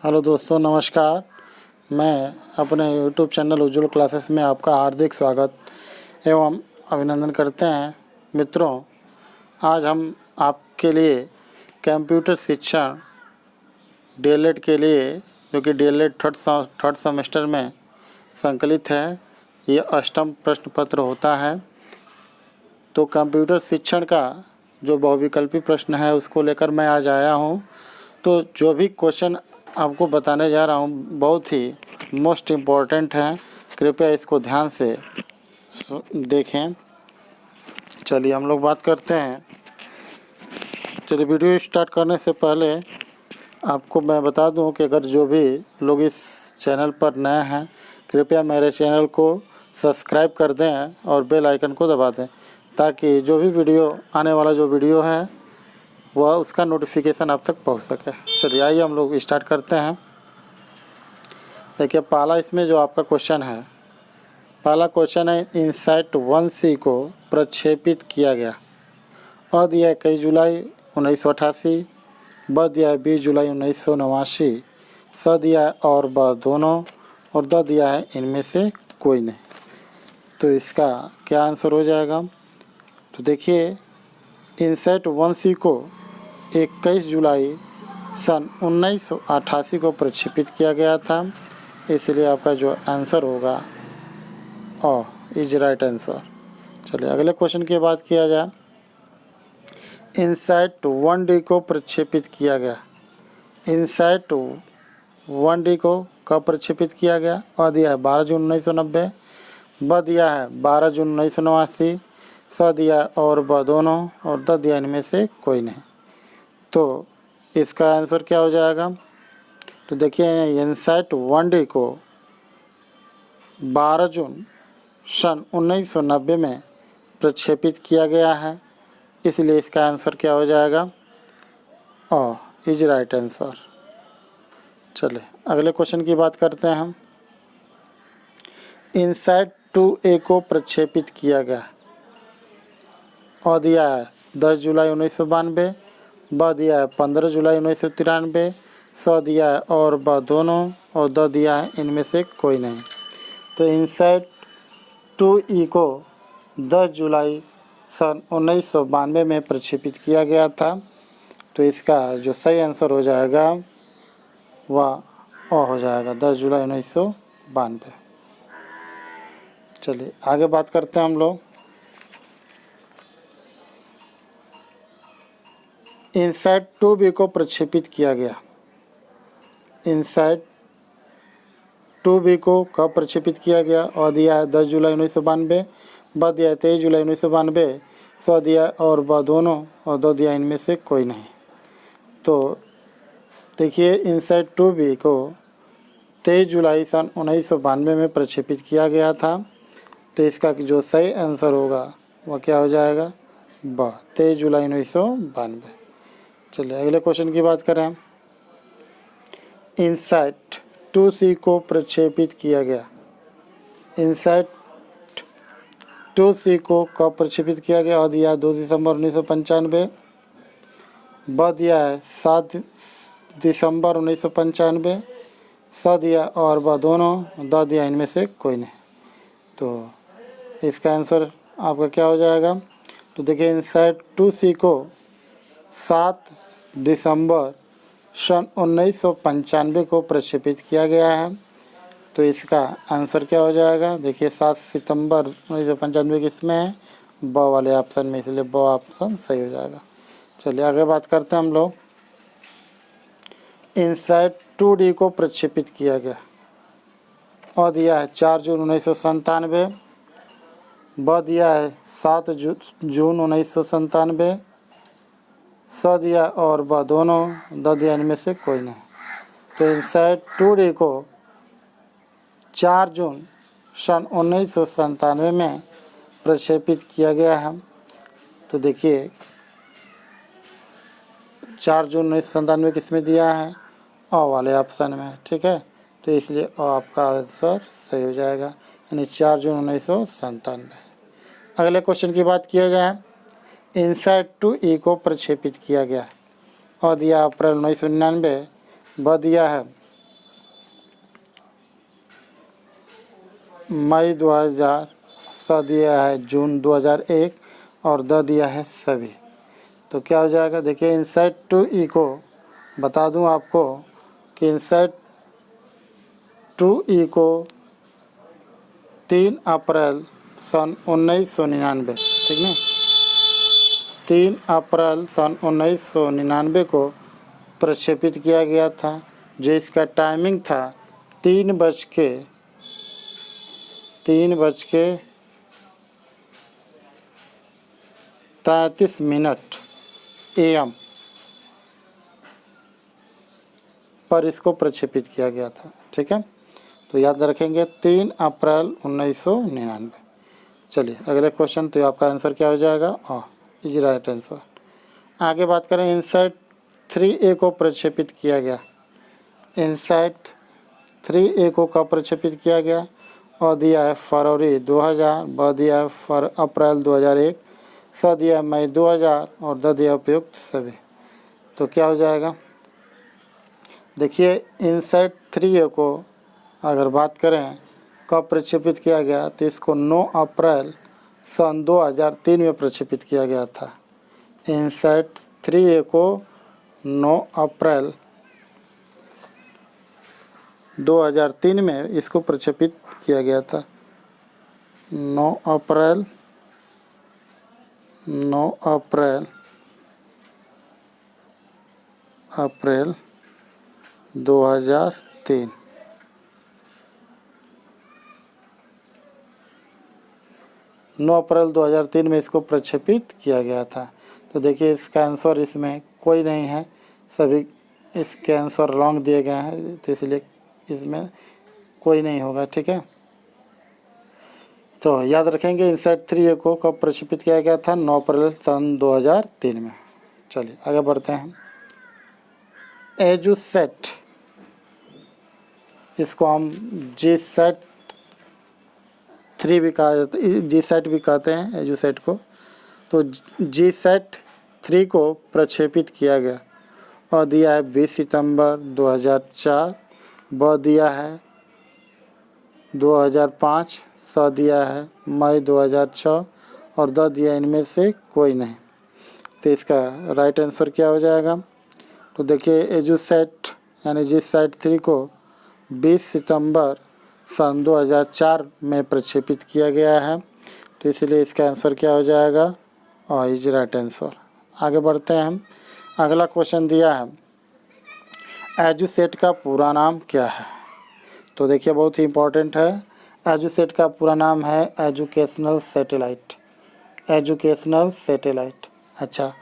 Hello दोस्तों, नमस्कार। मैं अपने यूट्यूब चैनल उज्ज्वल क्लासेस में आपका हार्दिक स्वागत एवं अभिनंदन करते हैं। मित्रों, आज हम आपके लिए कंप्यूटर शिक्षण डीएलएड के लिए, जो कि डीएलएड थर्ड सेमेस्टर में संकलित है, ये अष्टम प्रश्न पत्र होता है। तो कंप्यूटर शिक्षण का जो बहुविकल्पी प्रश्न है उसको लेकर मैं आज आया हूँ। तो जो भी क्वेश्चन आपको बताने जा रहा हूँ बहुत ही मोस्ट इम्पॉर्टेंट हैं, कृपया इसको ध्यान से देखें। चलिए हम लोग बात करते हैं। चलिए वीडियो स्टार्ट करने से पहले आपको मैं बता दूं कि अगर जो भी लोग इस चैनल पर नए हैं, कृपया मेरे चैनल को सब्सक्राइब कर दें और बेल आइकन को दबा दें, ताकि जो भी वीडियो आने वाला जो वीडियो है वह उसका नोटिफिकेशन आप तक पहुंच सके। चलिए आइए हम लोग स्टार्ट करते हैं। देखिए पहला इसमें जो आपका क्वेश्चन है, पहला क्वेश्चन है इनसाइट 1C को प्रक्षेपित किया गया। अ दिया है 21 जुलाई 1988, ब दिया है 20 जुलाई 1989, स दिया है और ब दोनों, और द दिया है इनमें से कोई नहीं। तो इसका क्या आंसर हो जाएगा? तो देखिए इनसाइट 1C को 21 जुलाई सन 1988 को प्रक्षेपित किया गया था, इसलिए आपका जो आंसर होगा इज राइट आंसर। चलिए अगले क्वेश्चन की बात किया जाए। इनसाइट 1D को प्रक्षेपित किया गया। इनसाइट 1D को कब प्रक्षेपित किया गया? अ दिया है 12 जून 1990, ब दिया है 12 जून 1989, स दिया है और ब दोनों, और द दिया इनमें से कोई नहीं। तो इसका आंसर क्या हो जाएगा? तो देखिए इनसाइट 1D को 12 जून सन 1990 में प्रक्षेपित किया गया है, इसलिए इसका आंसर क्या हो जाएगा? Is right answer. चलिए अगले क्वेश्चन की बात करते हैं हम। इनसाइट 2A को प्रक्षेपित किया गया। अ दिया है 10 जुलाई 1992, ब दिया है 15 जुलाई 1993, स दिया है और ब दोनों, और द दिया है इनमें से कोई नहीं। तो इनसाइट 2E को 10 जुलाई सन 1992 में प्रक्षेपित किया गया था। तो इसका जो सही आंसर हो जाएगा वह हो जाएगा 10 जुलाई 1992। चलिए आगे बात करते हैं हम लोग। इनसाइट 2B को प्रक्षेपित किया गया। इनसाइट 2B को कब प्रक्षेपित किया गया? अ दिया है 10 जुलाई 1992, ब दिया है 23 जुलाई 1992, स दिया और ब दोनों, और द दिया इनमें से कोई नहीं। तो देखिए इनसाइट 2B को 23 जुलाई सन 1992 में प्रक्षेपित किया गया था। तो इसका जो सही आंसर होगा वह क्या हो जाएगा? 23 जुलाई 1992। चलिए अगले क्वेश्चन की बात करें। इनसाइट 2C को प्रक्षेपित किया गया। इनसाइट 2C को कब प्रक्षेपित किया गया? दिया 2 दिसंबर 1995, ब दिया है 7 दिसंबर 1995, स दिया और ब दोनों, द दिया इनमें से कोई नहीं। तो इसका आंसर आपका क्या हो जाएगा? तो देखिए इनसाइट 2C को 7 दिसंबर सन 1995 को प्रक्षेपित किया गया है। तो इसका आंसर क्या हो जाएगा? देखिए 7 सितंबर 1995 किसमें है? ब वाले ऑप्शन में, इसलिए ब ऑप्शन सही हो जाएगा। चलिए आगे बात करते हैं हम लोग। इनसाइट 2D को प्रक्षेपित किया गया। अ दिया है 4 जून 1997, ब दिया है 7 जून 1997, स दिया और ब दोनों, द दिया इनमें से कोई नहीं। तो इनसाइट 2D को 4 जून सन 1997 में प्रक्षेपित किया गया है। तो देखिए 4 जून 1997 किसमें दिया है? वाले ऑप्शन में, ठीक है। तो इसलिए आपका आंसर सही हो जाएगा, यानी 4 जून 1997। अगले क्वेश्चन की बात किया जाए। इनसाइट 2E को प्रक्षेपित किया गया। दिया अप्रैल 1999, ब दिया है मई 2000, स दिया है जून 2001 और द दिया है सभी। तो क्या हो जाएगा, देखिए इंसर्ट टू ई को बता दूं आपको कि इंसर्ट टू ई को 3 अप्रैल सन 1999, ठीक ना, 3 अप्रैल सन 1999 को प्रक्षेपित किया गया था, जो इसका टाइमिंग था 3:33 AM पर इसको प्रक्षेपित किया गया था, ठीक है। तो याद रखेंगे 3 अप्रैल 1999। चलिए अगले क्वेश्चन, तो आपका आंसर क्या हो जाएगा, इज राइट आंसर। आगे बात करें, इनसाइट 3A को प्रक्षेपित किया गया। इनसाइट 3A को कब प्रक्षेपित किया गया, और दिया है फरवरी 2000, ब दिया है अप्रैल 2001, स दिया है मई 2000 और द दिया उपयुक्त सभी। तो क्या हो जाएगा, देखिए इनसाइट 3A को अगर बात करें कब प्रक्षेपित किया गया, तो इसको 9 अप्रैल सन 2003 में प्रक्षेपित किया गया था। इनसाइट 3A को 9 अप्रैल 2003 में इसको प्रक्षेपित किया गया था। 9 अप्रैल 2003। नौ अप्रैल 2003 में इसको प्रक्षेपित किया गया था। तो देखिए इसका आंसर इसमें कोई नहीं है, सभी इसके आंसर रॉन्ग दिए गए हैं, तो इसलिए इसमें कोई नहीं होगा, ठीक है। तो याद रखेंगे इनसाइट 3A को कब प्रक्षेपित किया गया था, 9 अप्रैल सन 2003 में। चलिए आगे बढ़ते हैं। एजुसेट, इसको हम जीसैट 3 भी कहा जाता है, जीसैट भी कहते हैं एजुसेट को। तो जीसैट 3 को प्रक्षेपित किया गया और दिया है 20 सितंबर 2004, ब दिया है 2005, स दिया है मई 2006 और द दिया इनमें से कोई नहीं। तो इसका राइट आंसर क्या हो जाएगा, तो देखिए एजुसेट यानी जीसैट 3 को 20 सितंबर सन 2004 में प्रक्षेपित किया गया है, तो इसलिए इसका आंसर क्या हो जाएगा, और इज राइट आंसर। आगे बढ़ते हैं हम। अगला क्वेश्चन दिया है, एजुसेट का पूरा नाम क्या है। तो देखिए बहुत ही इम्पोर्टेंट है। एजुसेट का पूरा नाम है एजुकेशनल सैटेलाइट। Educational satellite. अच्छा,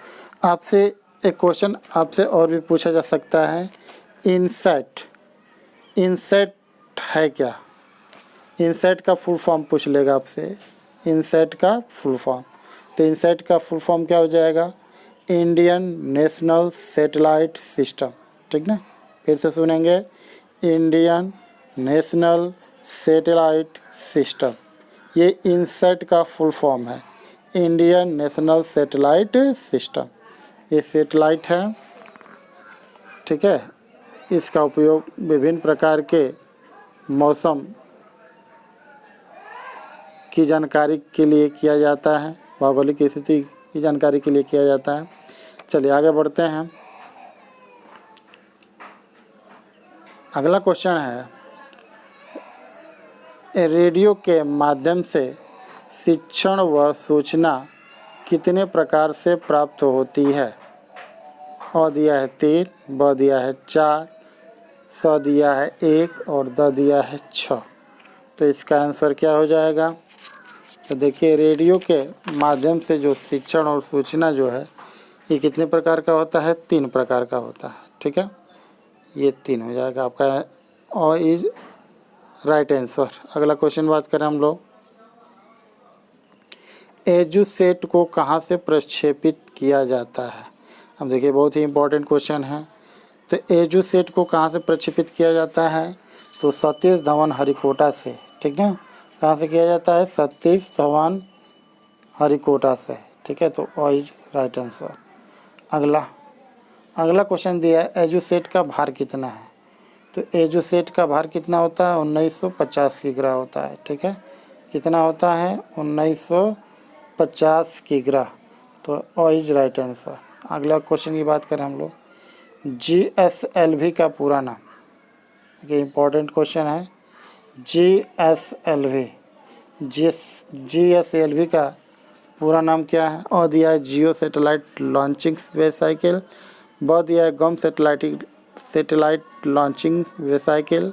आपसे एक क्वेश्चन आपसे और भी पूछा जा सकता है, इनसैट, इनसैट है क्या। इनसैट का फुल फॉर्म पूछ लेगा आपसे, इनसैट का फुल फॉर्म। तो इनसैट का फुल फॉर्म क्या हो जाएगा, इंडियन नेशनल सैटेलाइट सिस्टम, ठीक ना। फिर से सुनेंगे, इंडियन नेशनल सैटेलाइट सिस्टम, ये इनसैट का फुल फॉर्म है, इंडियन नेशनल सैटेलाइट सिस्टम। ये सैटेलाइट है, ठीक है। इसका उपयोग विभिन्न प्रकार के मौसम की जानकारी के लिए किया जाता है, भौगोलिक स्थिति की जानकारी के लिए किया जाता है। चलिए आगे बढ़ते हैं। अगला क्वेश्चन है, रेडियो के माध्यम से शिक्षण व सूचना कितने प्रकार से प्राप्त होती है। अ दिया है 3, ब दिया है 4, स दिया है 1 और द दिया है 6। तो इसका आंसर क्या हो जाएगा, तो देखिए रेडियो के माध्यम से जो शिक्षण और सूचना जो है, ये कितने प्रकार का होता है, 3 प्रकार का होता है, ठीक है। ये 3 हो जाएगा आपका, और इज राइट आंसर। अगला क्वेश्चन बात करें हम लोग, एजुसेट को कहाँ से प्रक्षेपित किया जाता है। अब देखिए बहुत ही इम्पोर्टेंट क्वेश्चन है। तो एजुसेट को कहाँ से प्रक्षेपित किया जाता है, तो सतीश धवन हरिकोटा से, ठीक है। कहाँ से किया जाता है, सतीश धवन हरिकोटा से, ठीक है। तो इज राइट आंसर। अगला क्वेश्चन दिया है, एजुसेट का भार कितना है। तो एजुसेट का भार कितना होता है? 1950 किग्रा होता है। ठीक है, कितना होता है? 1950 किग्रा। तो ओ इज राइट आंसर। अगला क्वेश्चन की बात करें हम लोग, GSLV का पूरा नाम, ये इम्पोर्टेंट क्वेश्चन है। GSLV, GSLV का पूरा नाम क्या है? अ दिया है जियो सैटेलाइट लॉन्चिंग वेसाइकिल, ब दिया है गम सैटेलाइट लॉन्चिंग वेसाइकिल,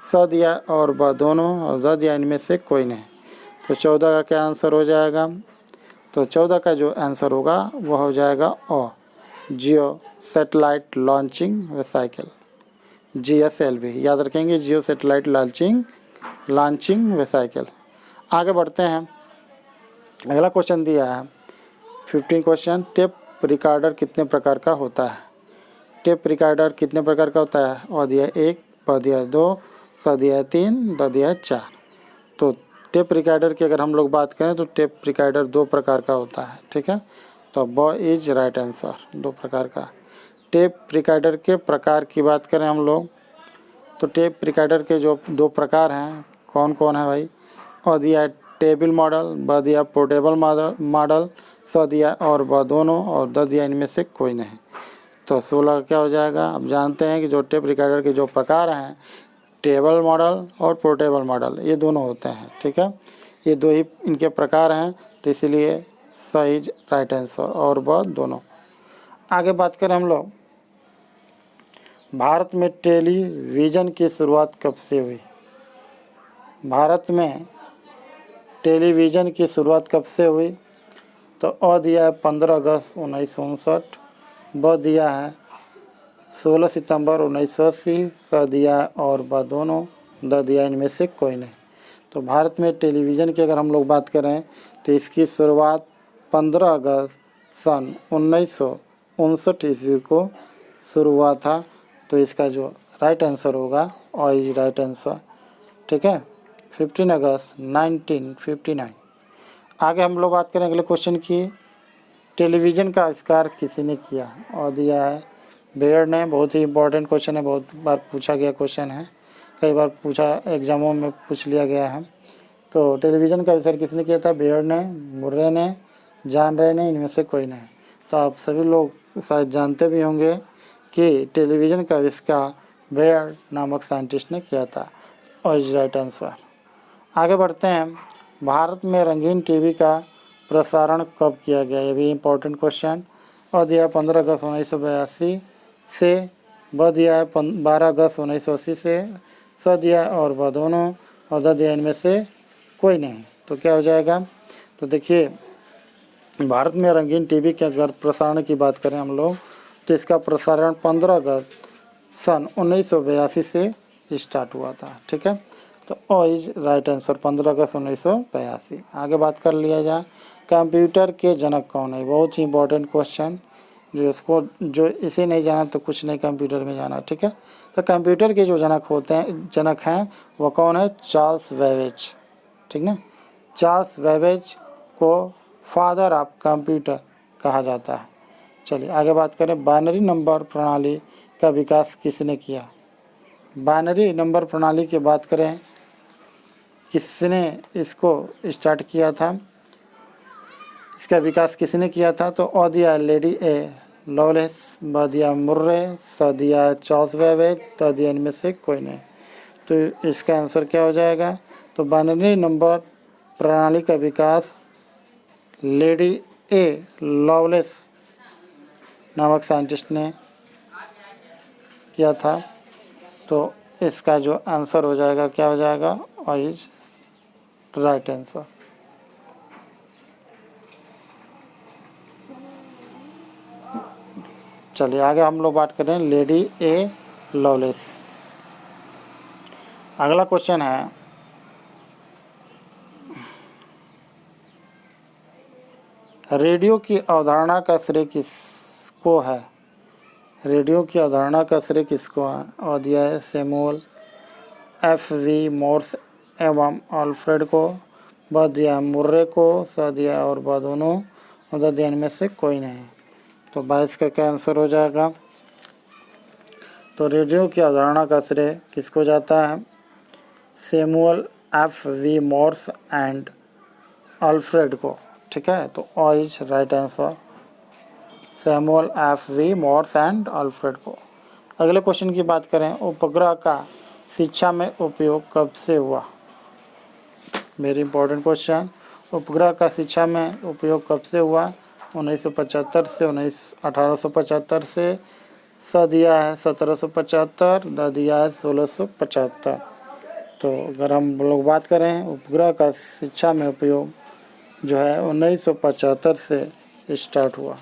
स दिया और ब दोनों, और द दिया इनमें से कोई नहीं। तो 14 का क्या आंसर हो जाएगा? तो 14 का जो आंसर होगा वह हो जाएगा अ, जियो सैटेलाइट लॉन्चिंग वेसाइकिल, GSLV, याद रखेंगे, जियो सैटेलाइट लॉन्चिंग वेसाइकिल। आगे बढ़ते हैं, अगला क्वेश्चन दिया है 15 क्वेश्चन, टेप रिकॉर्डर कितने प्रकार का होता है? टेप रिकॉर्डर कितने प्रकार का होता है? अ दिया 1, ब दिया 2, स दिया 3, द दिया 4। तो टेप रिकॉर्डर की अगर हम लोग बात करें तो टेप रिकॉर्डर 2 प्रकार का होता है। ठीक है, तो ब इज राइट आंसर, 2 प्रकार का। टेप रिकॉर्डर के प्रकार की बात करें हम लोग, तो टेप रिकॉर्डर के जो 2 प्रकार हैं, कौन कौन है भाई? अ दिया टेबल मॉडल, ब दिया पोर्टेबल मॉडल, स दिया और ब दोनों, और द दिया इनमें से कोई नहीं। तो 16 क्या हो जाएगा? अब जानते हैं कि जो टेप रिकॉर्डर के जो प्रकार हैं, टेबल मॉडल और पोर्टेबल मॉडल, ये दोनों होते हैं। ठीक है, ये 2 ही इनके प्रकार हैं, तो इसलिए सही राइट आंसर, और ब दोनों। आगे बात करें हम लोग, भारत में टेलीविज़न की शुरुआत कब से हुई? भारत में टेलीविज़न की शुरुआत कब से हुई? तो अ दिया है 15 अगस्त 1959, ब दिया है 16 सितंबर 1980, स दिया है और ब दोनों, द दिया इनमें से कोई नहीं। तो भारत में टेलीविज़न की अगर हम लोग बात करें तो इसकी शुरुआत 15 अगस्त सन 1959 ईस्वी को शुरू हुआ था। तो इसका जो राइट आंसर होगा और इज राइट आंसर। ठीक है, 15 अगस्त 1959। आगे हम लोग बात करें अगले क्वेश्चन की, टेलीविज़न का आविष्कार किसी ने किया? और दिया है बेयर ने, बहुत ही इंपॉर्टेंट क्वेश्चन है, बहुत बार पूछा गया क्वेश्चन है, कई बार पूछा एग्जामों में पूछ लिया गया है। तो टेलीविज़न का आविष्कार किसने किया था? बेयर ने, मुर्रे ने, जॉन रे ने, इनमें से कोई नहीं। तो आप सभी लोग शायद जानते भी होंगे कि टेलीविज़न का आविष्कार बेयर नामक साइंटिस्ट ने किया था, और इज राइट आंसर। आगे बढ़ते हैं, भारत में रंगीन टीवी का प्रसारण कब किया गया? ये भी इम्पोर्टेंट क्वेश्चन। और दिया 15 अगस्त 1982 से, ब दिया है 12 अगस्त 1980 से, स दिया और ब दोनों, और द दिया इनमें से कोई नहीं। तो क्या हो जाएगा? तो देखिए, भारत में रंगीन टीवी के अगर प्रसारण की बात करें हम लोग, तो इसका प्रसारण 15 अगस्त सन 1982 से स्टार्ट हुआ था। ठीक है, तो ओ इज राइट आंसर, 15 अगस्त 1982। आगे बात कर लिया जाए, कंप्यूटर के जनक कौन है? बहुत ही इंपॉर्टेंट क्वेश्चन, जो इसे नहीं जाना तो कुछ नहीं कंप्यूटर में जाना। ठीक है, तो कंप्यूटर के जो जनक हैं वो कौन है? Charles Babbage. ठीक ना, चार्ल्स बेबेज को फादर ऑफ कंप्यूटर कहा जाता है। चलिए आगे बात करें, बाइनरी नंबर प्रणाली का विकास किसने किया? बाइनरी नंबर प्रणाली की बात करें, किसने इसको स्टार्ट किया था, इसका विकास किसने किया था? तो अ दिया लेडी ए लॉलेस, ब दिया मुर्रे, स दिया चार्ल्स बेबेज, त दिया इनमें से कोई नहीं। तो इसका आंसर क्या हो जाएगा? तो बाइनरी नंबर प्रणाली का विकास लेडी ए लॉलेस नामक साइंटिस्ट ने किया था। तो इसका जो आंसर हो जाएगा क्या हो जाएगा? और इज राइट आंसर। चलिए आगे हम लोग बात करें लेडी ए लॉलेस। अगला क्वेश्चन है, रेडियो की अवधारणा का श्रेय किसको है? रेडियो की अवधारणा का श्रेय किसको है? और दिया है सैमुअल F.V. मोर्स एवं अल्फ्रेड को, ब दिया मुर्रे को, स दिया और ब दोनों, और द दिया इनमें से कोई नहीं। तो 22 का क्या आंसर हो जाएगा? तो रेडियो की अवधारणा का श्रेय किसको जाता है? Samuel F V Morse and Alfred को। ठीक है, तो ऑ is right answer, Samuel F V Morse and Alfred को। अगले क्वेश्चन की बात करें, उपग्रह का शिक्षा में उपयोग कब से हुआ? Very important question. उपग्रह का शिक्षा में उपयोग कब से हुआ? 1975 से 1875 से, स दिया है 1775, द दिया है 1675। तो अगर हम लोग बात करें उपग्रह का शिक्षा में उपयोग जो है 1975 से स्टार्ट हुआ,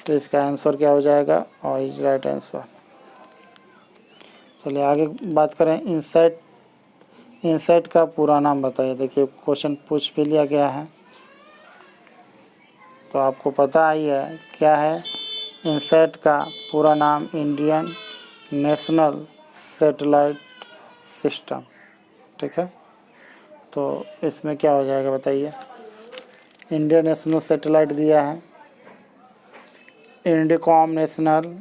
तो इसका आंसर क्या हो जाएगा? और इज राइट आंसर। चलिए आगे बात करें, इनसाइट। इनसाइट का पूरा नाम बताइए। देखिए क्वेश्चन पूछ भी लिया गया है, तो आपको पता ही है क्या है। इनसाइट का पूरा नाम इंडियन नेशनल सैटेलाइट सिस्टम। ठीक है, तो इसमें क्या हो जाएगा बताइए। इंडियन नेशनल सैटेलाइट दिया है, इंडिकॉम नेशनल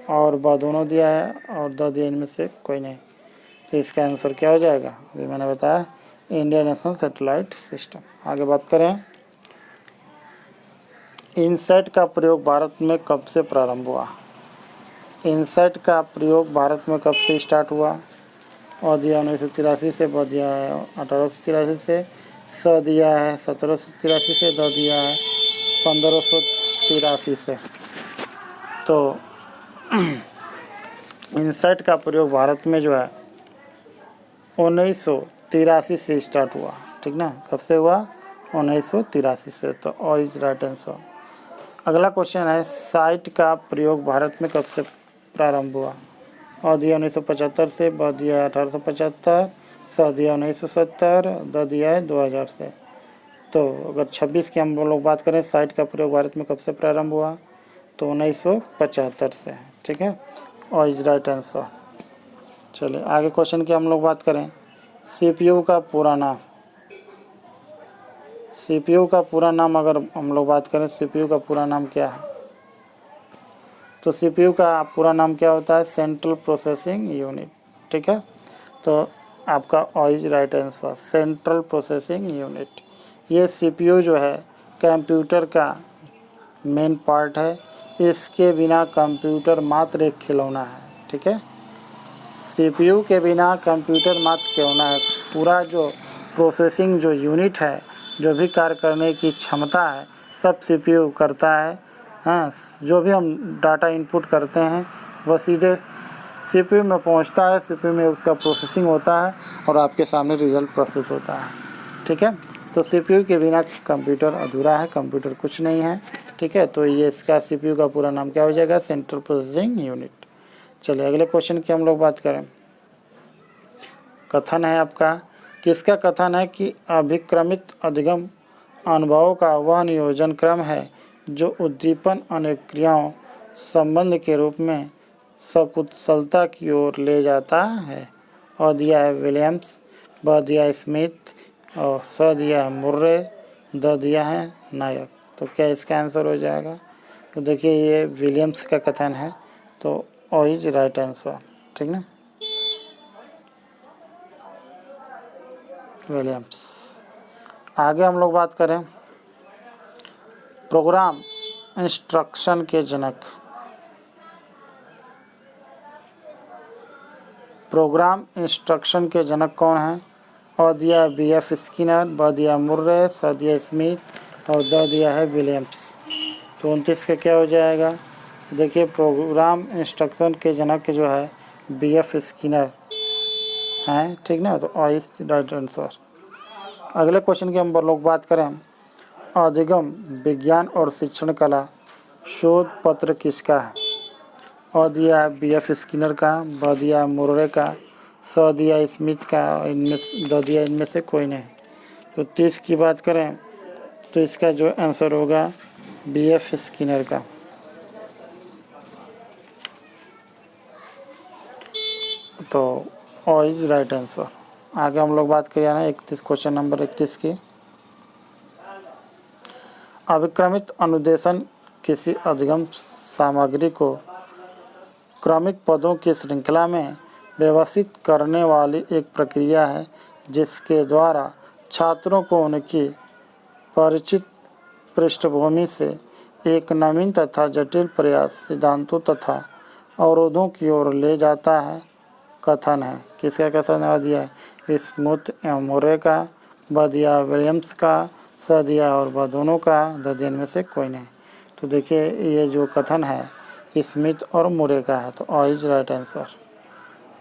और ब दोनों दिया है, और द दिया, इनमें से कोई नहीं। तो इसका आंसर क्या हो जाएगा? अभी मैंने बताया इंडियन नेशनल सैटेलाइट सिस्टम। आगे बात करें, इनसैट का प्रयोग भारत में कब से प्रारंभ हुआ? इनसैट का प्रयोग भारत में कब से स्टार्ट हुआ? और दिया 1983 से, ब दिया है 1883 से, स दिया है 1783 से, द दिया है 1583 से। तो इनसैट का प्रयोग भारत में जो है 1983 से स्टार्ट हुआ। ठीक ना, कब से हुआ? 1983 से। तो ऑ इज राइट आंसर। अगला क्वेश्चन है, साइट का प्रयोग भारत में कब से प्रारंभ हुआ? और दिया 1975 से, ब दिया 1875, स दिया 1970, द दिया है 2000 से। तो अगर 26 की हम लोग बात करें, साइट का प्रयोग भारत में कब से प्रारंभ हुआ? तो 1975 से। ठीक है, और इज राइट आंसर। चलिए आगे क्वेश्चन की हम लोग बात करें, सीपीयू का पूरा नाम। सीपीयू का पूरा नाम अगर हम लोग बात करें, सीपीयू का पूरा नाम क्या है? तो सीपीयू का पूरा नाम क्या होता है? Central processing unit. ठीक है, तो आपका ऑ is right answer, central processing unit. ये सीपीयू जो है कंप्यूटर का मेन पार्ट है। इसके बिना कंप्यूटर मात्र एक खिलौना है। ठीक है, सीपीयू के बिना कंप्यूटर मात्र खिलौना है। पूरा जो प्रोसेसिंग जो यूनिट है, जो भी कार्य करने की क्षमता है, सब सीपीयू करता है। हाँ, जो भी हम डाटा इनपुट करते हैं वह सीधे सीपीयू में पहुंचता है, सीपीयू में उसका प्रोसेसिंग होता है और आपके सामने रिजल्ट प्रस्तुत होता है। ठीक है, तो सीपीयू के बिना कंप्यूटर अधूरा है, कंप्यूटर कुछ नहीं है। ठीक है, तो ये इसका सीपीयू का पूरा नाम क्या हो जाएगा? Central processing unit. चलिए अगले क्वेश्चन की हम लोग बात करें। कथन है आपका, किसका कथन है कि अभिक्रमित अधिगम अनुभवों का वह नियोजन क्रम है जो उद्दीपन अनेक्रियाओं संबंध के रूप में सकुशलता की ओर ले जाता है? और दिया है विलियम्स, ब दिया है स्मिथ, और स दिया है मुर्रे, द दिया है नायक। तो क्या इसका आंसर हो जाएगा? तो देखिए ये विलियम्स का कथन है, तो ऑ इज राइट आंसर। ठीक ना, विलियम्स। आगे हम लोग बात करें, प्रोग्राम इंस्ट्रक्शन के जनक। प्रोग्राम इंस्ट्रक्शन के जनक कौन हैं? और दिया है बी.एफ. स्किनर, ब दिया मुर्रे, स दिया स्मिथ और द दिया है विलियम्स। तो 29 का क्या हो जाएगा? देखिए प्रोग्राम इंस्ट्रक्शन के जनक जो है बी.एफ. स्किनर हैं। ठीक ना, तो ऑ इज राइट आंसर। अगले क्वेश्चन की हम लोग बात करें, अधिगम विज्ञान और शिक्षण कला शोध पत्र किसका है? और दिया है बी.एफ. स्किनर का, ब दिया मुर्रे का, स दिया स्मिथ का, इनमें द दिया इनमें से कोई नहीं। तो 30 की बात करें तो इसका जो आंसर होगा बी.एफ. स्किनर का। तो ऑ इज राइट आंसर। आगे हम लोग बात करिए ना 31, क्वेश्चन नंबर 31 की, अभिक्रमित अनुदेशन किसी अधिगम सामग्री को क्रमिक पदों की श्रृंखला में व्यवस्थित करने वाली एक प्रक्रिया है जिसके द्वारा छात्रों को उनकी परिचित पृष्ठभूमि से एक नवीन तथा जटिल प्रयास सिद्धांतों तथा अवरोधों की ओर ले जाता है। कथन है, किसका कथन है दिया है? स्मिथ एवं मुरे का, ब दिया विलियम्स का, स दिया और ब दोनों का, द दिया इनमें से कोई नहीं। तो देखिए ये जो कथन है स्मिथ और मुरे का है, तो अ इज राइट आंसर।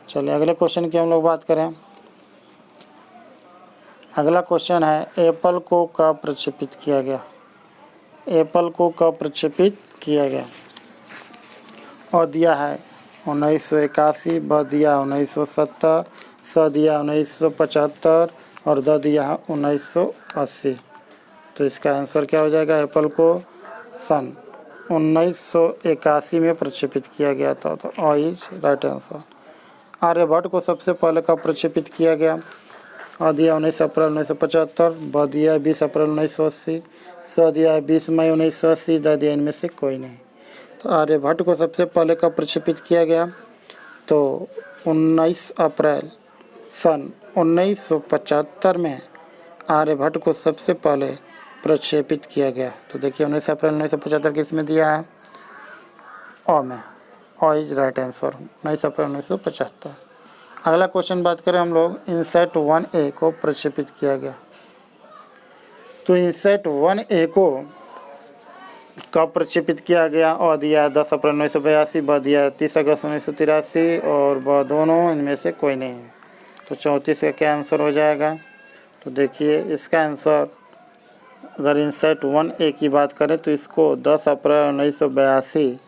चलिए अगले क्वेश्चन की हम लोग बात करें। अगला क्वेश्चन है एप्पल को कब प्रक्षेपित किया गया? एप्पल को कब प्रक्षेपित किया गया? अ दिया है 1981, ब दिया 1970, स दिया 1975 और द दिया है 1980। तो इसका आंसर क्या हो जाएगा? एप्पल को सन 1981 में प्रक्षेपित किया गया था, तो A is right answer. Aryabhata को सबसे पहले कब प्रक्षेपित किया गया? अ दिया 19 अप्रैल 1975, ब दिया 20 अप्रैल 1980, स दिया 20 मई 1980, द दिया इनमें से कोई नहीं। तो आर्यभट्ट को सबसे पहले कब प्रक्षेपित किया गया? तो 19 अप्रैल सन 1975 में आर्यभट्ट को सबसे पहले प्रक्षेपित किया गया। तो देखिए 19 अप्रैल 1975 किस में दिया है? अ में। अ इज राइट आंसर 19 अप्रैल 1975। अगला क्वेश्चन बात करें हम लोग, इनसेट 1A को प्रक्षेपित किया गया। तो इनसेट 1A को कब प्रक्षेपित किया गया? अ दिया 10 अप्रैल 1982, ब दिया 30 अगस्त 1983 और ब दोनों इनमें से कोई नहीं है। तो 34 का क्या आंसर हो जाएगा? तो देखिए इसका आंसर, अगर इनसेट 1A की बात करें तो इसको 10 अप्रैल 1982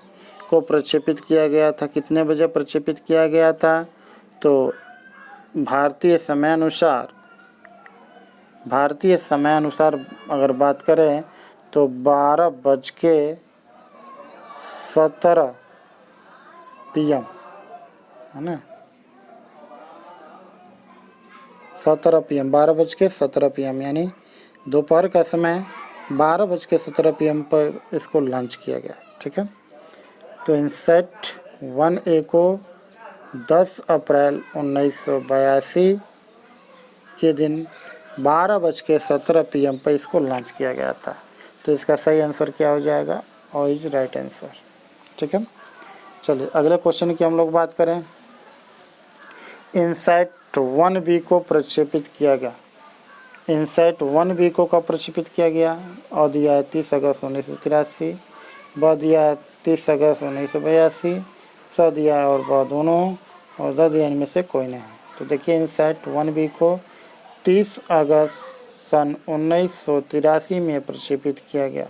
को प्रक्षेपित किया गया था। कितने बजे प्रक्षेपित किया गया था? तो भारतीय समयानुसार अगर बात करें तो 12:17 PM है ना, 17 PM, 12:17 PM यानी दोपहर का समय 12:17 PM पर इसको लॉन्च किया गया। ठीक है, तो इनसेट 1A को 10 अप्रैल 1982 के दिन 12:17 PM पर इसको लॉन्च किया गया था। तो इसका सही आंसर क्या हो जाएगा? अ इज राइट आंसर। ठीक है, चलिए अगले क्वेश्चन की हम लोग बात करें। इनसेट 1B को प्रक्षेपित किया गया। इनसेट 1B को कब प्रक्षेपित किया गया? अ दिया 30 अगस्त 1983, ब दिया 30 अगस्त 1982, स दिया और ब दोनों और द दिया इनमें से कोई नहीं। तो देखिए इनसेट 1B को 30 अगस्त सन 1983 में प्रक्षेपित किया गया।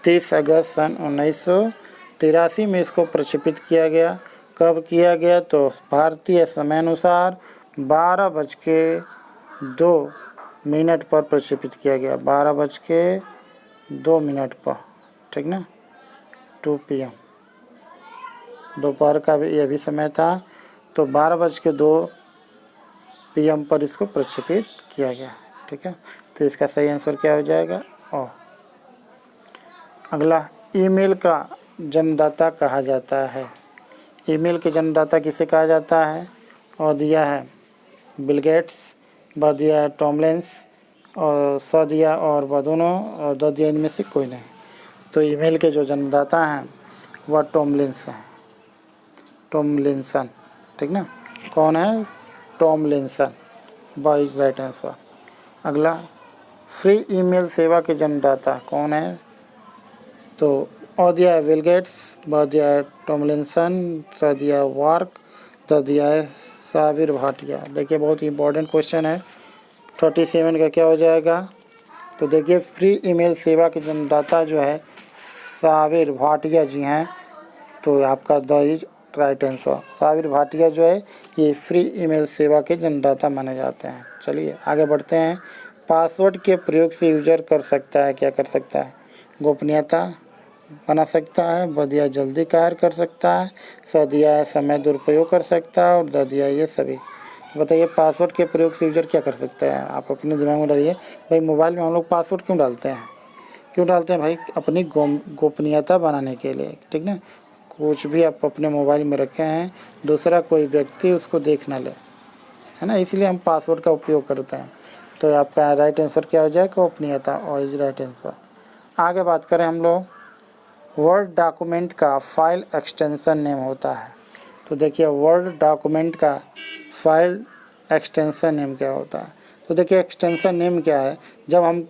30 अगस्त सन 1983 में इसको प्रक्षेपित किया गया। कब किया गया? तो भारतीय समयानुसार 12:02 पर प्रक्षेपित किया गया। 12:02 पर, ठीक ना, 2 PM दोपहर का भी यह भी समय था। तो 12:02 PM पर इसको प्रक्षेपित किया गया। ठीक है, तो इसका सही आंसर क्या हो जाएगा? ओ। अगला, ईमेल का जन्मदाता कहा जाता है। ईमेल के जन्मदाता किसे कहा जाता है? और दिया है बिल गेट्स, ब दिया है टॉमलिंस और स दिया और ब दोनों और द दिया इनमें से कोई नहीं। तो ईमेल के जो जन्मदाता हैं वह टॉमलिंसन, ठीक ना, कौन है? टॉमलिंसन, ब इज राइट आंसर। अगला, फ्री ईमेल सेवा के जन्मदाता कौन है? तो अ दिया है बिल गेट्स, ब दिया है टॉमलिंसन, स दिया है वार्क, द दिया है साबिर भाटिया। देखिए बहुत ही इंपॉर्टेंट क्वेश्चन है। 37 का क्या हो जाएगा? तो देखिए फ्री ईमेल सेवा के जन्मदाता जो है साबिर भाटिया जी हैं। तो आपका the is right answer. Sabir Bhatia जो है ये फ्री ईमेल सेवा के जन्मदाता माने जाते हैं। चलिए आगे बढ़ते हैं। पासवर्ड के प्रयोग से यूजर कर सकता है, क्या कर सकता है? गोपनीयता बना सकता है, ब दिया जल्दी कार्य कर सकता है, स दिया है समय दुरुपयोग कर सकता है और द दिया ये सभी। बताइए पासवर्ड के प्रयोग से यूजर क्या कर सकता है? आप अपने दिमाग में डालिए। भाई मोबाइल में हम लोग पासवर्ड क्यों डालते हैं भाई? अपनी गोपनीयता बनाने के लिए, ठीक ना, कुछ भी आप अपने मोबाइल में रखे हैं दूसरा कोई व्यक्ति उसको देख ना ले, है ना, इसलिए हम पासवर्ड का उपयोग करते हैं। तो आपका राइट आंसर क्या हो जाएगा? गोपनीयता, और इज राइट आंसर। आगे बात करें हम लोग, वर्ड डॉक्यूमेंट का फाइल एक्सटेंशन नेम होता है। तो देखिए वर्ड डॉक्यूमेंट का फाइल एक्सटेंशन नेम क्या होता है? तो देखिए एक्सटेंशन नेम क्या है, जब हम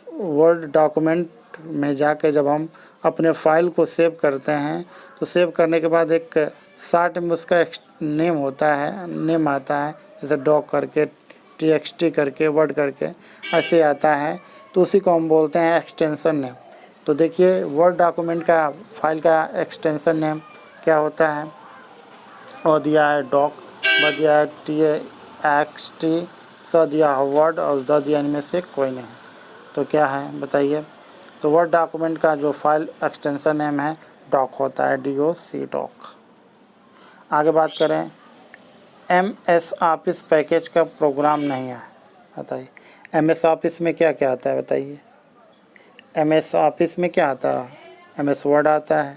वर्ड डॉक्यूमेंट में जाके जब हम अपने फाइल को सेव करते हैं तो सेव करने के बाद एक शॉर्ट में उसका नेम होता है, नेम आता है, जैसे डॉक करके, txt करके, वर्ड करके ऐसे आता है, तो उसी को हम बोलते हैं एक्सटेंशन नेम। तो देखिए वर्ड डॉक्यूमेंट का फाइल का एक्सटेंशन नेम क्या होता है? और दिया है डॉक, ब दिया है txt, स दिया है वर्ड और द दिया इनमें से कोई नहीं। तो क्या है बताइए? तो वर्ड डॉक्यूमेंट का जो फाइल एक्सटेंशन नेम है डॉक होता है, DOC, डॉक। आगे बात करें, MS ऑफिस पैकेज का प्रोग्राम नहीं है, बताइए MS ऑफिस में क्या क्या आता है बताइए? MS ऑफिस में क्या आता है? MS वर्ड आता है,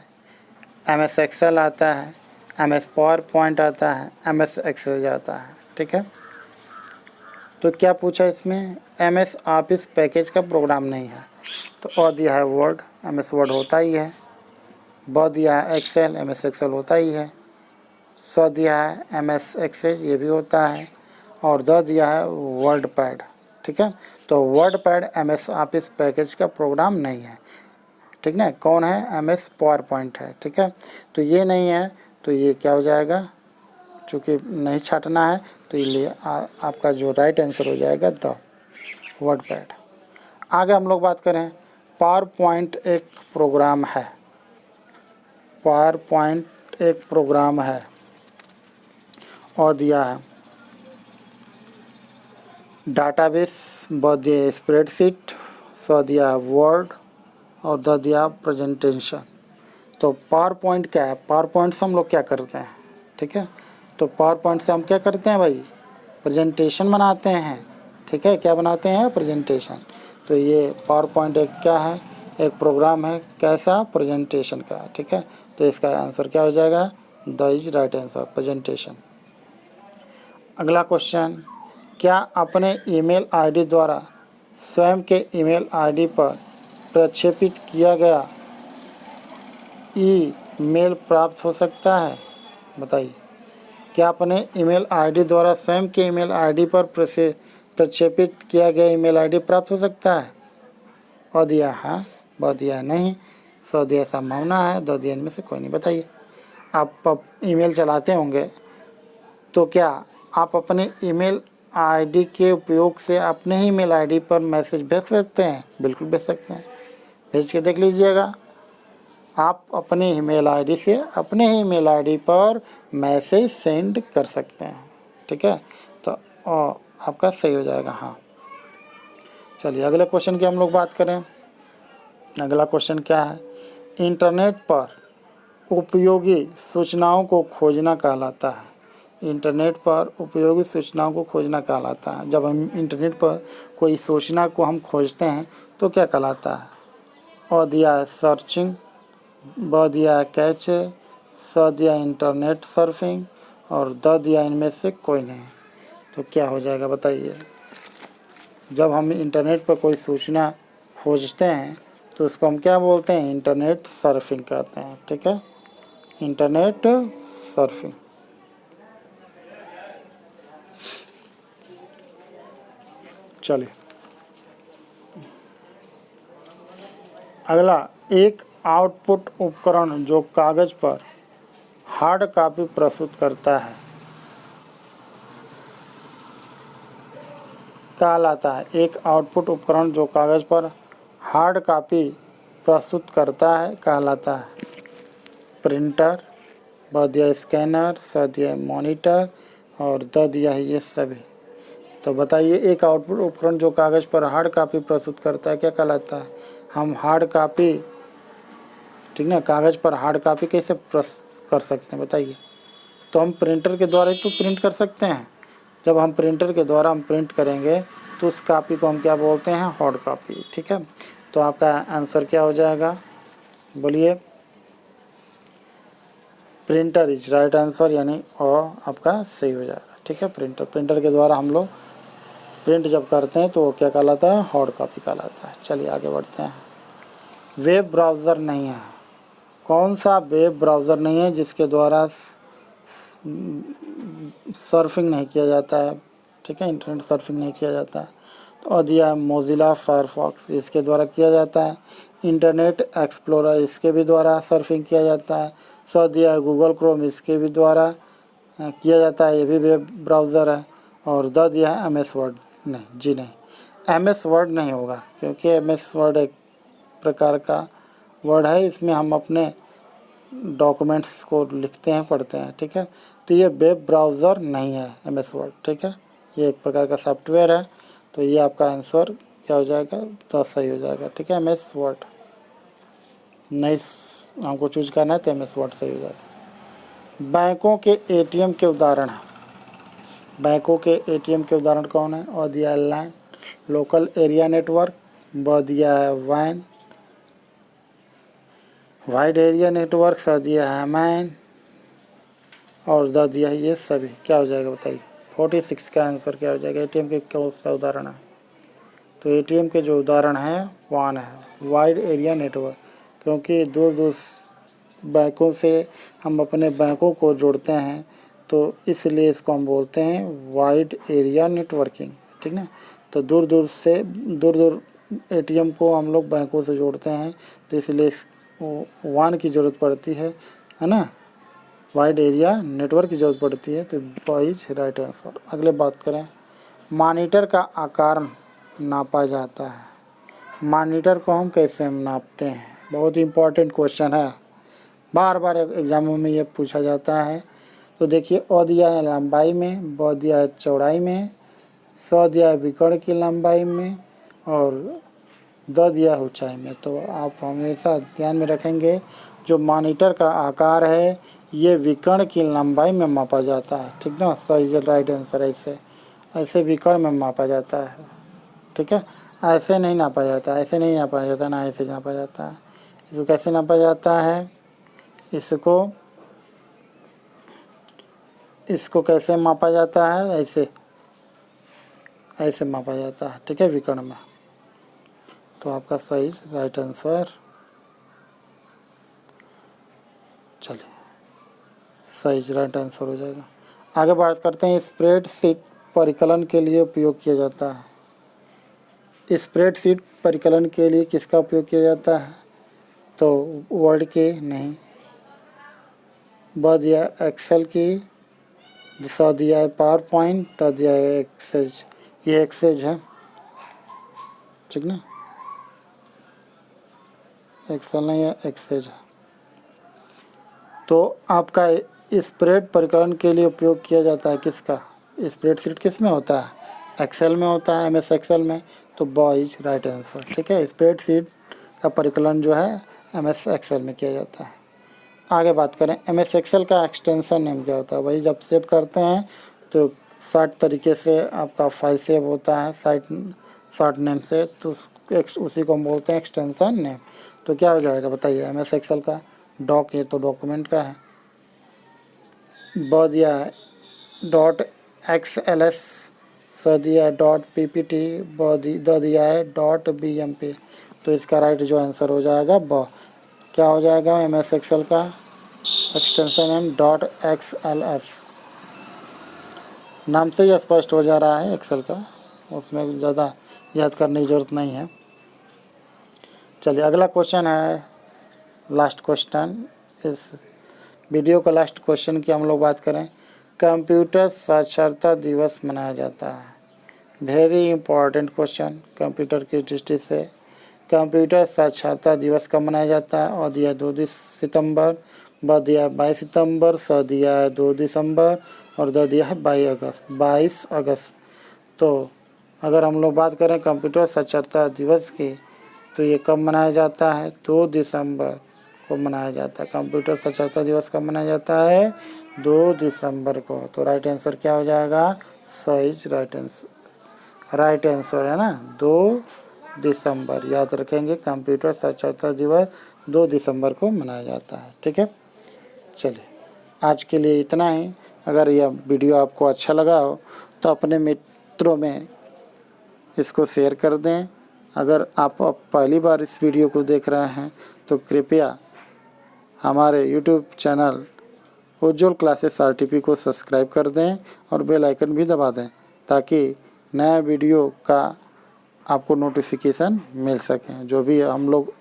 MS एक्सेल आता है, MS पावर पॉइंट आता है, MS एक्सेल आता है, ठीक है। तो क्या पूछा इसमें? MS ऑफिस पैकेज का प्रोग्राम नहीं है। तो अ दिया है वर्ड, MS वर्ड होता ही है, ब दिया है एक्सेल, MS एक्सेल होता ही है, स दिया है MS एक्सेल, ये भी होता है, और द दिया है वर्ड पैड, ठीक है। तो word pad MS office package का प्रोग्राम नहीं है, ठीक ना। कौन है? MS पावर पॉइंट है, ठीक है। तो ये नहीं है, तो ये क्या हो जाएगा? चूँकि नहीं छाटना है तो इसलिए आपका जो राइट आंसर हो जाएगा द वर्ड पैड। आगे हम लोग बात करें, पावर पॉइंट एक प्रोग्राम है, पावर पॉइंट एक प्रोग्राम है, और दिया है डाटाबेस, ब दिया स्प्रेडशीट, स दिया वर्ड और द दिया प्रेजेंटेशन। तो पावर पॉइंट क्या है? पावर पॉइंट से हम लोग क्या करते हैं, ठीक है। तो पावर पॉइंट से हम क्या करते हैं भाई? प्रेजेंटेशन बनाते हैं, ठीक है। क्या बनाते हैं? प्रेजेंटेशन। तो ये पावर पॉइंट एक क्या है? एक प्रोग्राम है, कैसा? प्रेजेंटेशन का, ठीक है। तो इसका आंसर क्या हो जाएगा? The is right answer, presentation. अगला क्वेश्चन, क्या अपने ईमेल आईडी द्वारा स्वयं के ईमेल आईडी पर प्रक्षेपित किया गया ईमेल प्राप्त हो सकता है? बताइए, क्या अपने ईमेल आईडी द्वारा स्वयं के ईमेल आईडी पर प्रक्षेपित किया गया ईमेल आईडी प्राप्त हो सकता है? अ दिया हाँ, ब दिया नहीं, स दिया संभावना है, द दिया इनमें से कोई नहीं। बताइए, आप ईमेल चलाते होंगे तो क्या आप अपने ईमेल आईडी के उपयोग से अपने ही ईमेल आईडी पर मैसेज भेज सकते हैं? बिल्कुल भेज सकते हैं, भेज के देख लीजिएगा। आप अपने ईमेल आईडी से अपने ही ईमेल आईडी पर मैसेज सेंड कर सकते हैं, ठीक है। तो आपका सही हो जाएगा हाँ। चलिए अगले क्वेश्चन की हम लोग बात करें। अगला क्वेश्चन क्या है? इंटरनेट पर उपयोगी सूचनाओं को खोजना कहलाता है। इंटरनेट पर उपयोगी सूचनाओं को खोजना कहलाता है। जब हम इंटरनेट पर कोई सूचना को हम खोजते हैं तो क्या कहलाता है? अ दिया है सर्चिंग, ब दिया है कैचे, स दिया इंटरनेट सर्फिंग और द दिया इनमें से कोई नहीं। तो क्या हो जाएगा बताइए? जब हम इंटरनेट पर कोई सूचना खोजते हैं तो उसको हम क्या बोलते हैं? इंटरनेट सर्फिंग कहते हैं, ठीक है, इंटरनेट सर्फिंग। चलिए अगला, एक आउटपुट उपकरण जो कागज़ पर हार्ड कॉपी प्रस्तुत करता है कहलाता है। एक आउटपुट उपकरण जो कागज़ पर हार्ड कॉपी प्रस्तुत करता है कहलाता है प्रिंटर, ब दिया स्कैनर, स दिया मॉनिटर और द दिया है ये सभी। तो बताइए, एक आउटपुट उपकरण जो कागज़ पर हार्ड कॉपी प्रस्तुत करता है क्या कहलाता है? हम हार्ड कॉपी, ठीक ना, कागज़ पर हार्ड कॉपी कैसे प्रस्तुत कर सकते हैं बताइए? तो हम प्रिंटर के द्वारा ही तो प्रिंट कर सकते हैं। जब हम प्रिंटर के द्वारा हम प्रिंट करेंगे तो उस कॉपी को हम क्या बोलते हैं? हार्ड कॉपी, ठीक है। तो आपका आंसर क्या हो जाएगा बोलिए? प्रिंटर इज राइट आंसर, यानी और आपका सही हो जाएगा। ठीक है, प्रिंटर के द्वारा हम लोग प्रिंट जब करते हैं तो वो क्या कहलाता है, हार्ड कॉपी कहलाता है। चलिए आगे बढ़ते हैं। वेब ब्राउज़र नहीं है, कौन सा वेब ब्राउज़र नहीं है जिसके द्वारा सर्फिंग नहीं किया जाता है। ठीक है, इंटरनेट सर्फिंग नहीं किया जाता है। तो और दिया है मोज़िला फायरफॉक्स, इसके द्वारा किया जाता है। इंटरनेट एक्सप्लोरर, इसके भी द्वारा सर्फिंग किया जाता है। सो दिया है गूगल क्रोम, इसके भी द्वारा किया जाता है, ये भी वेब ब्राउज़र है। और द दिया है MS वर्ड, नहीं जी नहीं, MS वर्ड नहीं होगा, क्योंकि MS वर्ड एक प्रकार का वर्ड है, इसमें हम अपने डॉक्यूमेंट्स को लिखते हैं, पढ़ते हैं। ठीक है, तो ये वेब ब्राउज़र नहीं है MS वर्ड। ठीक है, ये एक प्रकार का सॉफ्टवेयर है। तो ये आपका आंसर क्या हो जाएगा, तो सही हो जाएगा। ठीक है, MS वर्ड नहीं हमको चूज करना है, तो MS वर्ड सही हो जाएगा। बैंकों के ATM के उदाहरण हैं, बैंकों के ATM के उदाहरण कौन है। और दिया है लैंड, लोकल एरिया नेटवर्क, ब दिया है वैन, वाइड एरिया नेटवर्क, स दिया है मैन, और द दिया है ये सभी। क्या हो जाएगा बताइए, 46 का आंसर क्या हो जाएगा। ATM के कौन सा उदाहरण है, तो ATM के जो उदाहरण है वन है वाइड एरिया नेटवर्क, क्योंकि दूर दूर बैंकों से हम अपने बैंकों को जोड़ते हैं, तो इसलिए इसको हम बोलते हैं वाइड एरिया नेटवर्किंग। ठीक ना, तो दूर दूर ATM को हम लोग बैंकों से जोड़ते हैं, तो इसलिए वन की ज़रूरत पड़ती है ना, वाइड एरिया नेटवर्क की ज़रूरत पड़ती है। तो बॉइज राइट आंसर। अगले बात करें, मॉनिटर का आकार नापा जाता है। मॉनिटर को हम कैसे नापते हैं, बहुत इंपॉर्टेंट क्वेश्चन है, बार बार एग्जामों में ये पूछा जाता है। तो देखिए, अ दिया है लंबाई में, ब दिया है चौड़ाई में, स दिया है विकर्ण की लंबाई में, और द दिया है ऊंचाई में। तो आप हमेशा ध्यान में रखेंगे, जो मॉनिटर का आकार है ये विकर्ण की लंबाई में मापा जाता है। ठीक ना, सही राइट आंसर। ऐसे विकर्ण में मापा जाता है। ठीक है, ऐसे नहीं नापा जाता, ऐसे नहीं नापा जाता ना, ऐसे नापा जाता है। इसको कैसे नापा जाता है, इसको कैसे मापा जाता है, ऐसे मापा जाता है। ठीक है, विकर्ण में। तो आपका सही राइट आंसर, चलिए सही राइट आंसर हो जाएगा। आगे बात करते हैं, स्प्रेडशीट परिकलन के लिए उपयोग किया जाता है। स्प्रेडशीट परिकलन के लिए किसका उपयोग किया जाता है, तो वर्ड के नहीं, ब दिया एक्सेल की, स दिया है पावर पॉइंट, त दिया है एक्सेज, ये एक्सेज है। ठीक ना, एक्सेल नहीं है, एक्सेज है। तो आपका स्प्रेड परिकलन के लिए उपयोग किया जाता है किसका, स्प्रेडशीट किस में होता है, एक्सेल में होता है, MS एक्सेल में। तो बॉइज राइट आंसर। ठीक है, स्प्रेडशीट का परिकलन जो है MS एक्सेल में किया जाता है। आगे बात करें, MS एक्सेल का एक्सटेंशन नेम क्या होता है। वही जब सेव करते हैं तो शॉर्ट तरीके से आपका फाइल सेव होता है शॉर्ट नेम से, तो उसी को हम बोलते हैं एक्सटेंशन नेम। तो क्या हो जाएगा बताइए, MS एक्सेल का डॉक, ये तो डॉक्यूमेंट का है, ब दिया है .xls, स दिया है .ppt, द दिया है .bmp। तो इसका राइट जो आंसर हो जाएगा ब। क्या हो जाएगा, MS एक्सेल का एक्सटेंशन नेम .xls। नाम से ही स्पष्ट हो जा रहा है एक्सेल का, उसमें ज़्यादा याद करने की ज़रूरत नहीं है। चलिए अगला क्वेश्चन है, लास्ट क्वेश्चन, इस वीडियो का लास्ट क्वेश्चन की हम लोग बात करें। कंप्यूटर साक्षरता दिवस मनाया जाता है। वेरी इंपॉर्टेंट क्वेश्चन कंप्यूटर की दृष्टि से। कंप्यूटर साक्षरता दिवस कब मनाया जाता है, और दिया 2 सितंबर, ब दिया 22 सितंबर, स दिया है 2 दिसंबर, और द दिया है 22 अगस्त। तो अगर हम लोग बात करें कंप्यूटर साक्षरता दिवस की, तो ये कब मनाया जाता है, 2 दिसंबर को मनाया जाता है। कंप्यूटर साक्षरता दिवस कब मनाया जाता है, 2 दिसंबर को। तो राइट आंसर क्या हो जाएगा, सही राइट आंसर है ना, 2 दिसंबर। याद रखेंगे, कंप्यूटर साक्षरता दिवस 2 दिसंबर को मनाया जाता है। ठीक है, चलिए आज के लिए इतना ही। अगर यह वीडियो आपको अच्छा लगा हो तो अपने मित्रों में इसको शेयर कर दें। अगर आप पहली बार इस वीडियो को देख रहे हैं तो कृपया हमारे यूट्यूब चैनल उज्ज्वल क्लासेस आरटीपी को सब्सक्राइब कर दें और बेल आइकन भी दबा दें, ताकि नया वीडियो का आपको नोटिफिकेशन मिल सके। जो भी हम लोग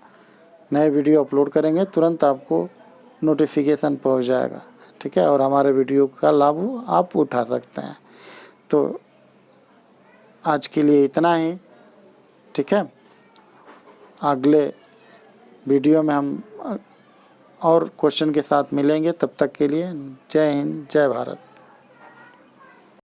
नए वीडियो अपलोड करेंगे तुरंत आपको नोटिफिकेशन पहुंच जाएगा, ठीक है। और हमारे वीडियो का लाभ आप उठा सकते हैं। तो आज के लिए इतना ही, ठीक है। अगले वीडियो में हम और क्वेश्चन के साथ मिलेंगे। तब तक के लिए जय हिंद, जय भारत।